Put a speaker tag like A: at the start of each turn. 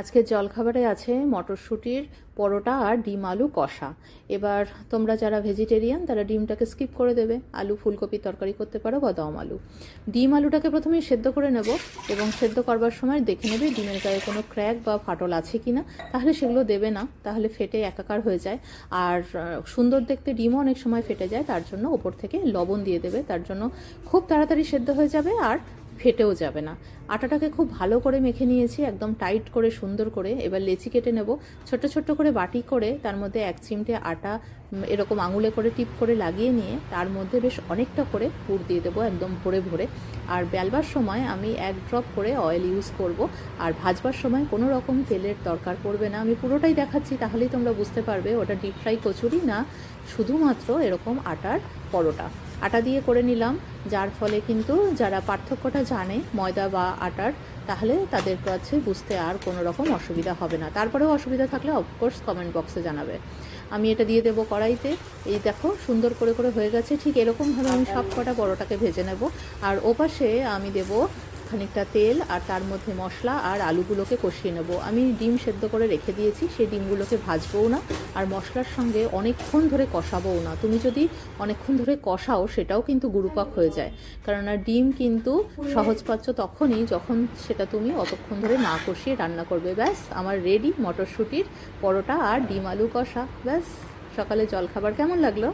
A: আজকের জলখাবারে আছে মটরশুঁটির পরোটা আর ডিম আলু কষা। এবার তোমরা যারা ভেজিটেরিয়ান তারা ডিমটাকে স্কিপ করে দেবে, আলু ফুলকপির তরকারি করতে পারো বা দম আলু। ডিম আলুটাকে প্রথমে সেদ্ধ করে নেব এবং সেদ্ধ করবার সময় দেখে নেবে ডিমের গায়ে কোনো ক্র্যাক বা ফাটল আছে কিনা, তাহলে সেগুলো দেবে না, তাহলে ফেটে একাকার হয়ে যায়। আর সুন্দর দেখতে ডিমও অনেক সময় ফেটে যায়, তার জন্য ওপর থেকে লবণ দিয়ে দেবে, তার জন্য খুব তাড়াতাড়ি সেদ্ধ হয়ে যাবে আর ফেটেও যাবে না। আটাটাকে খুব ভালো করে মেখে নিয়েছি, একদম টাইট করে সুন্দর করে। এবার লেচি কেটে নেব, ছোট ছোট করে বাটি করে তার মধ্যে 1 চিমটে আটা এরকম আঙুলে করে টিপ করে লাগিয়ে নিয়ে তার মধ্যে বেশ অনেকটা করে পুর দিয়ে দেবো, একদম ভরে ভরে। আর বেলবার সময় আমি 1 ড্রপ করে অয়েল ইউজ করব। আর ভাজবার সময় কোনো রকম তেলের দরকার পড়বে না। আমি পুরোটাই দেখাচ্ছি, তাহলেই তোমরা বুঝতে পারবে ওটা ডিপ ফ্রাই কচুরি না শুধুমাত্র এরকম আটার পরোটা। আটা দিয়ে করে নিলাম, যার ফলে কিন্তু যারা পার্থক্যটা জানে ময়দা বা আটার, তাহলে তাদের কাছে বুঝতে আর কোনো রকম অসুবিধা হবে না। তারপরেও অসুবিধা থাকলে অফকোর্স কমেন্ট বক্সে জানাবে। আমি এটা দিয়ে দেবো কড়াইতে। এই দেখো সুন্দর করে করে হয়ে গেছে। ঠিক এরকমভাবে আমি সব কটা পরোটাকে ভেজে নেব। আর ওপাশে আমি দেবো খানিকটা তেল, আর তার মধ্যে মশলা আর আলুগুলোকে কষিয়ে নেব। আমি ডিম সেদ্ধ করে রেখে দিয়েছি, সেই ডিমগুলোকে ভাজবও না আর মশলার সঙ্গে অনেকক্ষণ ধরে কষাবও না। তুমি যদি অনেকক্ষণ ধরে কষাও সেটাও কিন্তু গুরুপাক হয়ে যায়, কেননা ডিম কিন্তু সহজপাচ্য তখনই যখন সেটা তুমি অতক্ষণ ধরে না কষিয়ে রান্না করবে। ব্যাস আমার রেডি মটরশুঁটির পরোটা আর ডিম আলু কষা। ব্যাস, সকালে জলখাবার কেমন লাগলো?